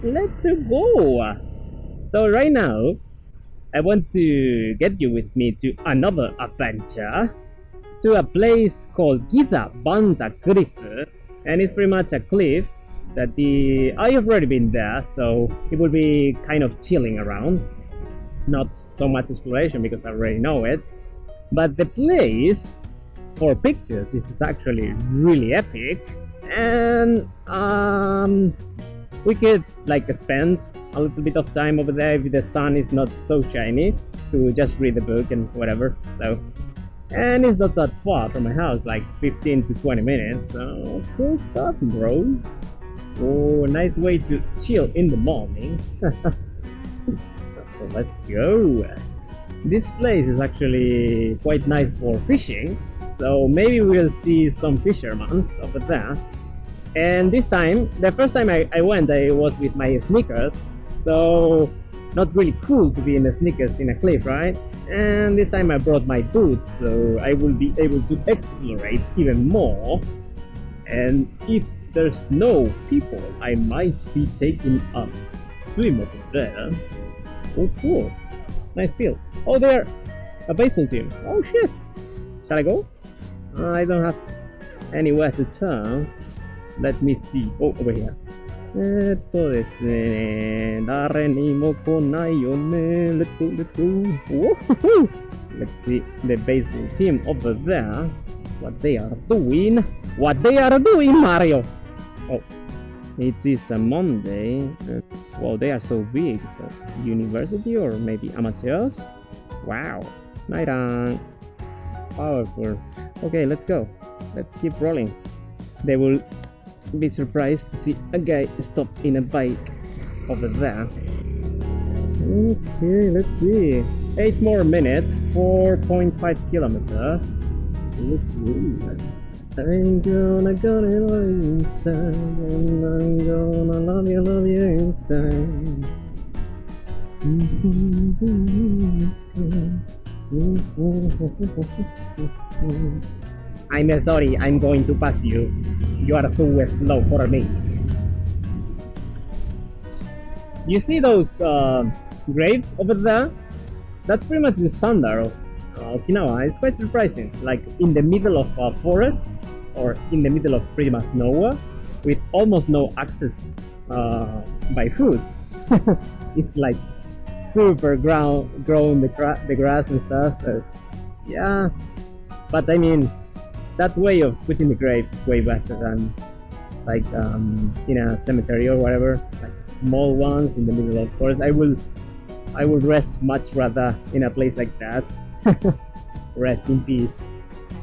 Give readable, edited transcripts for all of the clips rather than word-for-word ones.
let's go. So right now, I want to get you with me to another adventure, to a place called Giza Banta Cliff, and it's pretty much a cliff that I have already been there, so it will be kind of chilling around, not so much exploration because I already know it, but the place for pictures, this is actually really epic, and we could like spend a little bit of time over there if the sun is not so shiny to just read the book and whatever. So, and it's not that far from my house, like 15 to 20 minutes, so cool stuff, bro. Oh, nice way to chill in the morning. So let's go. This place is actually quite nice for fishing, so maybe we'll see some fishermen over there. And this time, the first time I went, I was with my sneakers, so not really cool to be in the sneakers in a cliff, right? And this time I brought my boots, so I will be able to explore even more. And if there's no people, I might be taking a swim over there. Oh, cool. Nice field. Oh, there! A baseball team. Oh, shit! Shall I go? I don't have anywhere to turn. Let me see. Oh, over here. ですね。誰にも来ないよね。Let's go, let's go. Woohoo! Let's see the baseball team over there. What they are doing. What they are doing, Mario! Oh, it is a Monday. Well, they are so big. So, university or maybe amateurs? Wow. Night on. Powerful. Okay, let's go. Let's keep rolling. They will be surprised to see a guy stop in a bike over there. Okay, let's see. 8 more minutes, 4.5 kilometers. Let's see. I'm gonna love you inside, and I'm gonna love you inside. I'm sorry, I'm going to pass you. You are too slow for me. You see those graves over there? That's pretty much the standard of Okinawa. It's quite surprising. Like in the middle of a forest, or in the middle of pretty much nowhere, with almost no access by food. It's like super grown the grass and stuff. So yeah, but I mean, that way of putting the graves is way better than like in a cemetery or whatever, like small ones in the middle of the forest. I would rest much rather in a place like that. Rest in peace.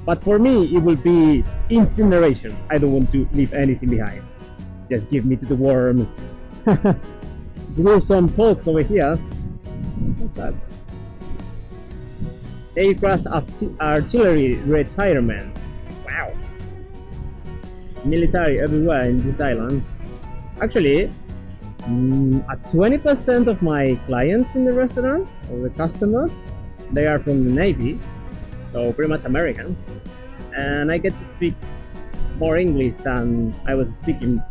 But for me, it will be incineration. I don't want to leave anything behind. Just give me to the worms. Do some talks over here. What's that? Aircraft artillery retirement. Wow. Military everywhere in this island. Actually, 20% of my clients in the restaurant, or the customers, they are from the Navy, so pretty much Americans. And I get to speak more English than I was speaking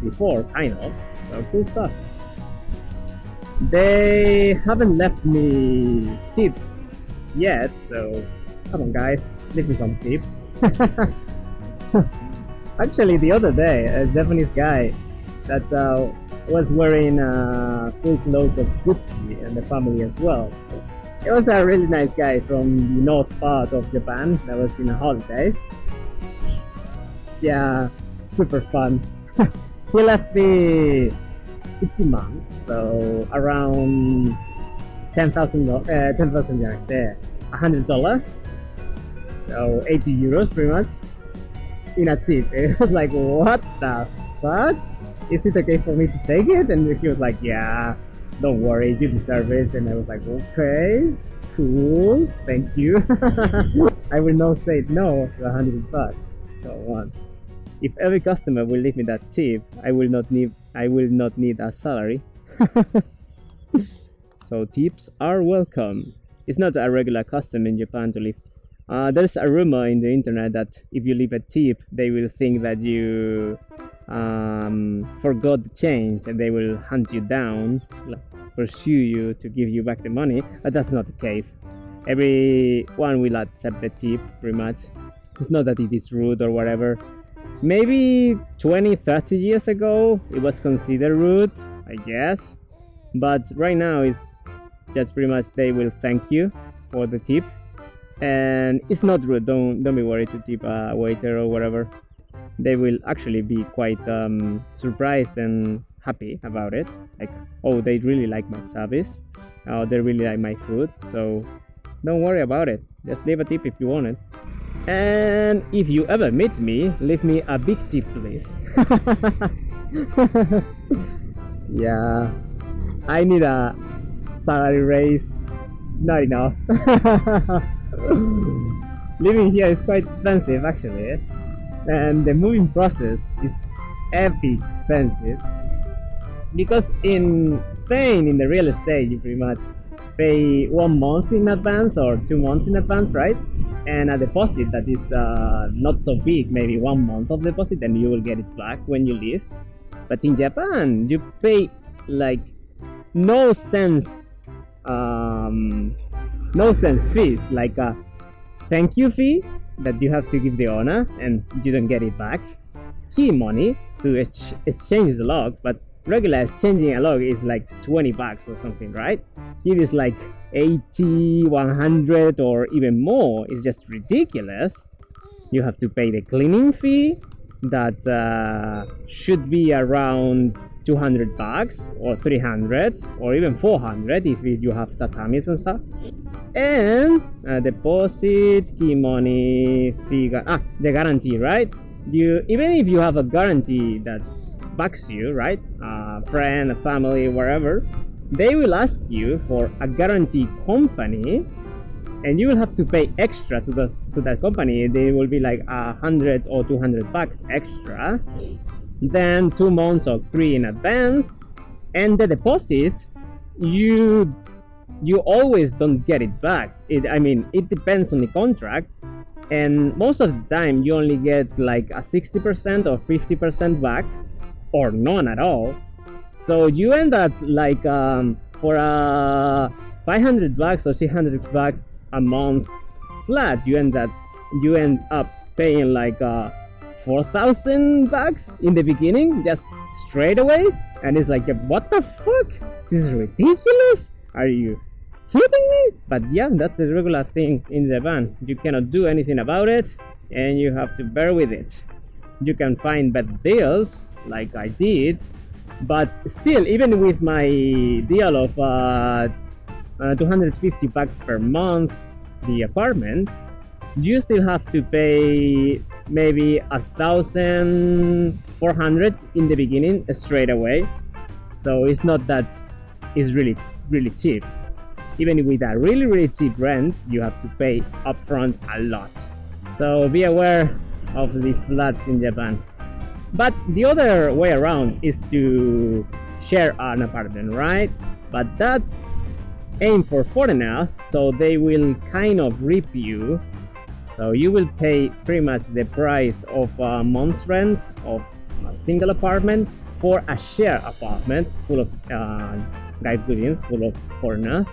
before, kind of. So cool stuff. They haven't left me tips yet, so come on guys, leave me some tips. Actually, the other day, a Japanese guy that was wearing full clothes of Suzuki and the family as well. He was a really nice guy from the north part of Japan that was in a holiday. Yeah, super fun. He left me Ichiman, so around 10,000 yen there, $100, so 80 euros pretty much, in a tip. It was like, what the fuck? Is it okay for me to take it? And he was like, yeah, don't worry, you deserve it. And I was like, okay, cool, thank you. I will not say no to $100. So on. If every customer will leave me that tip, I will not need a salary. So tips are welcome. It's not a regular custom in Japan to leave There's a rumor in the internet that if you leave a tip, they will think that you forgot the change and they will hunt you down, like, pursue you to give you back the money. But that's not the case. Everyone will accept the tip pretty much. It's not that it is rude or whatever. Maybe 20-30 years ago it was considered rude, I guess, but right now it's just pretty much they will thank you for the tip, and it's not rude. Don't be worried to tip a waiter or whatever. They will actually be quite surprised and happy about it, like, oh, they really like my service, oh, they really like my food, so don't worry about it. Just leave a tip if you want it. And if you ever meet me, leave me a big tip, please. Yeah, I need a salary raise. Not enough. Living here is quite expensive, actually, and the moving process is epic expensive. Because in Spain, in the real estate, you pretty much pay 1 month in advance or 2 months in advance, right? And a deposit that is not so big, maybe 1 month of deposit, and you will get it back when you leave. But in Japan, you pay like no sense fees, like a thank you fee that you have to give the owner and you don't get it back, key money to exchange the log, but regular exchanging a log is like 20 bucks or something, right? Here is like 80, 100 or even more. It's just ridiculous. You have to pay the cleaning fee that should be around 200 bucks or 300 or even 400 if you have tatamis and stuff. And deposit, key money, fee, the guarantee, right? Even if you have a guarantee that backs you, right? A friend, a family, wherever, they will ask you for a guarantee company, and you will have to pay extra to that company. They will be like 100 or 200 bucks extra. Then 2 months or 3 in advance, and the deposit, you always don't get it back. It depends on the contract, and most of the time you only get like a 60% or 50% back, or none at all. So you end up like for a 500 bucks or 600 bucks a month flat, you end up paying like 4,000 bucks in the beginning, just straight away. And it's like, what the fuck, this is ridiculous, are you kidding me? But yeah, that's a regular thing in Japan. You cannot do anything about it, and you have to bear with it. You can find bad deals like I did, but still, even with my deal of 250 bucks per month, the apartment, you still have to pay maybe 1,400 in the beginning straight away. So it's not that it's really cheap. Even with a really cheap rent, you have to pay upfront a lot. So be aware of the floods in Japan. But the other way around is to share an apartment, right? But that's aimed for foreigners, so they will kind of rip you. So you will pay pretty much the price of a month's rent of a single apartment for a shared apartment full of guys, full of foreigners.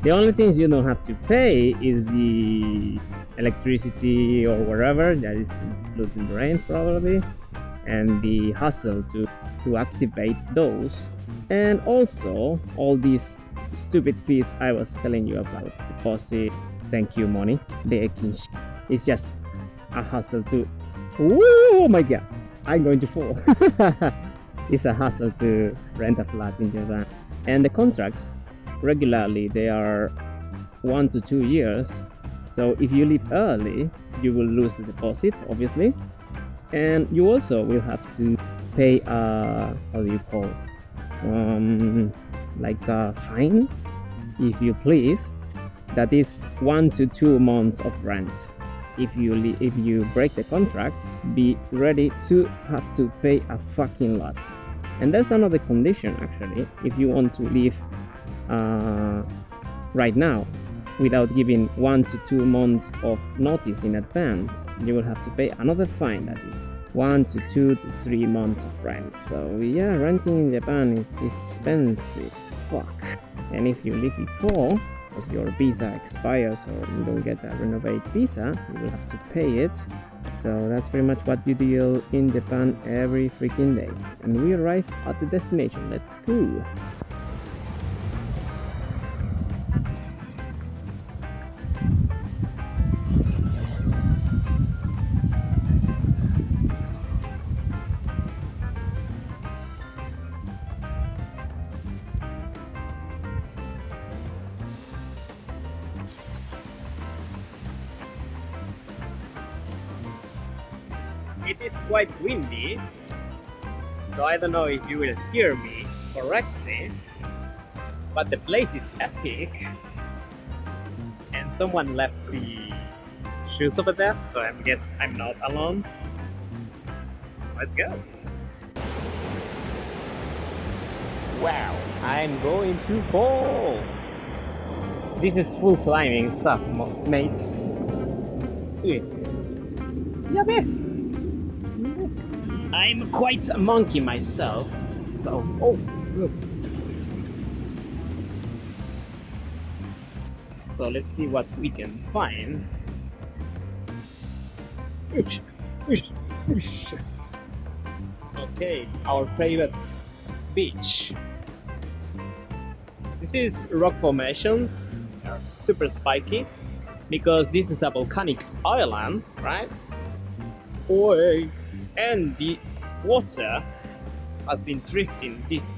The only things you don't have to pay is the electricity or whatever that is included in the rent probably, and the hassle to activate those, and also all these stupid fees I was telling you about, deposit, thank you money, it's just a hassle to, oh my god, I'm going to fall. It's a hassle to rent a flat in Japan, and the contracts regularly they are 1 to 2 years. So if you leave early, you will lose the deposit, obviously, and you also will have to pay how do you call like a fine, if you please. That is 1 to 2 months of rent. If you break the contract, be ready to have to pay a fucking lot. And there's another condition actually. If you want to leave right now, without giving 1 to 2 months of notice in advance, you will have to pay another fine, that is 1 to 2 to 3 months of rent. So yeah, renting in Japan is expensive. Fuck. And if you leave before, because your visa expires or you don't get a renovate visa, you will have to pay it. So that's pretty much what you deal in Japan every freaking day. And we arrive at the destination. Let's go. It is quite windy, so I don't know if you will hear me correctly, but the place is epic, and someone left the shoes over there, so I guess I'm not alone. Let's go. Wow, I'm going to fall. This is full climbing stuff, mate. Yeah, I'm quite a monkey myself, so look. So let's see what we can find. Okay, our favorite beach. This is rock formations. They are super spiky because this is a volcanic island, right? And the water has been drifting this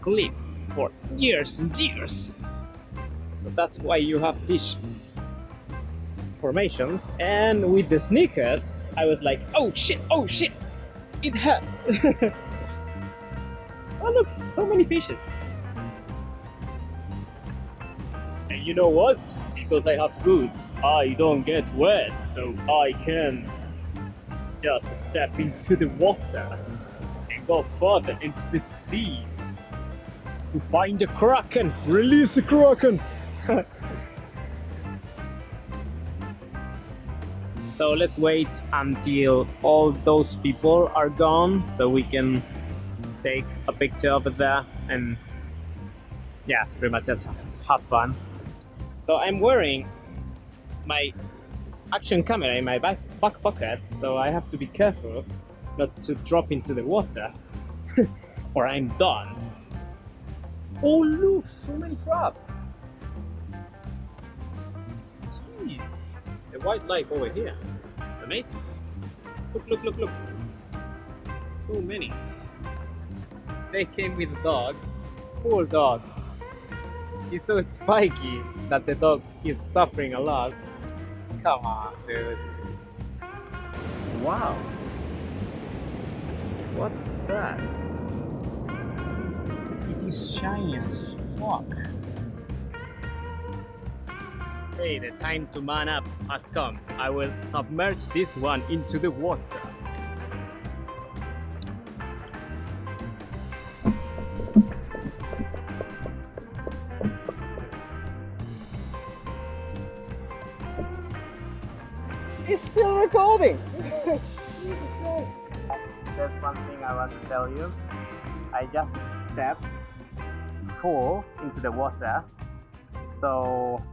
cliff for years and years. So that's why you have these formations. And with the sneakers, I was like, oh shit, it hurts. Oh look, so many fishes. And you know what? Because I have boots, I don't get wet, so I can just step into the water and go further into the sea to find the kraken. Release the kraken. So let's wait until all those people are gone so we can take a picture over there and yeah, pretty much just have fun. So I'm wearing my action camera in my back pocket, so I have to be careful not to drop into the water or I'm done. Oh look, so many crabs. Jeez, the wildlife over here, it's amazing. Look. So many. They came with a dog. Poor dog. He's so spiky that the dog is suffering a lot. Come on, dude. Wow. What's that? It is shiny as fuck. Hey, the time to man up has come. I will submerge this one into the water. It's still recording! There's one thing I want to tell you. I just stepped full into the water, so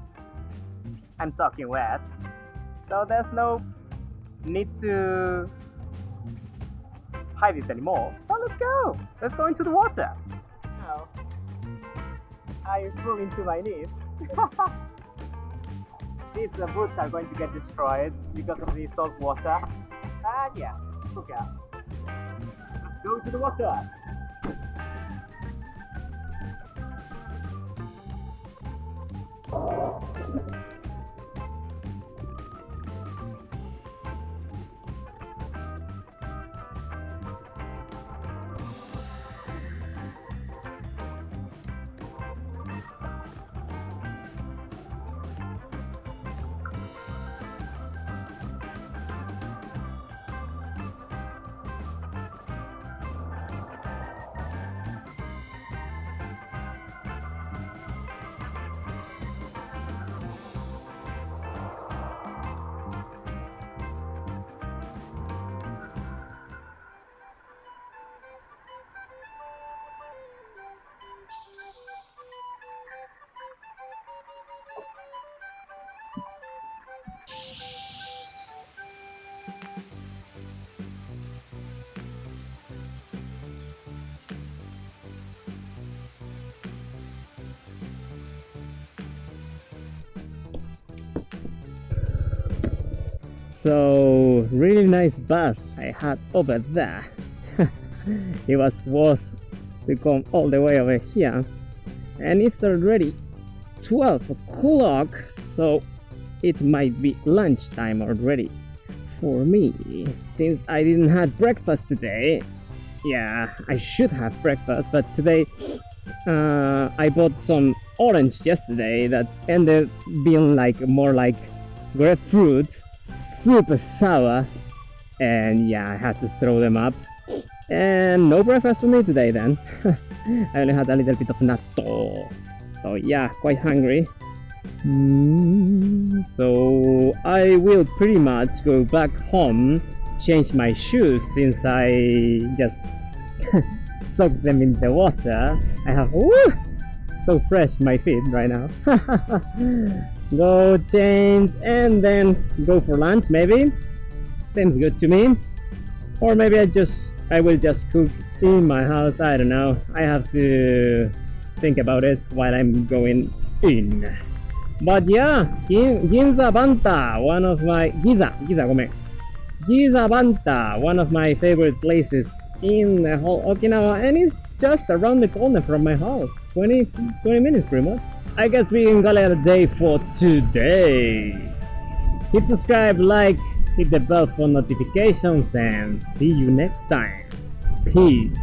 I'm soaking wet. So there's no need to hide it anymore. So let's go! Let's go into the water! Now, I flew into my knees. These boots are going to get destroyed because of the salt water. And yeah, look out. Let's go to the water. So really nice bath I had over there. It was worth to come all the way over here. And it's already 12 o'clock, so it might be lunchtime already for me, since I didn't have breakfast today. Yeah, I should have breakfast, but today I bought some orange yesterday that ended being more like grapefruit, super sour, and yeah, I had to throw them up. And no breakfast for me today then. I only had a little bit of natto. So yeah, quite hungry. So I will pretty much go back home, change my shoes since I just soaked them in the water. I have so fresh my feet right now. Go change and then go for lunch maybe. Seems good to me. Or maybe I will just cook in my house. I don't know. I have to think about it while I'm going in. But yeah, Giza Banta, one of my Giza Banta, one of my favorite places in the whole Okinawa, and it's just around the corner from my house. 20 minutes pretty much. I guess we can call it a day for today. Hit subscribe, like, hit the bell for notifications, and see you next time. Peace.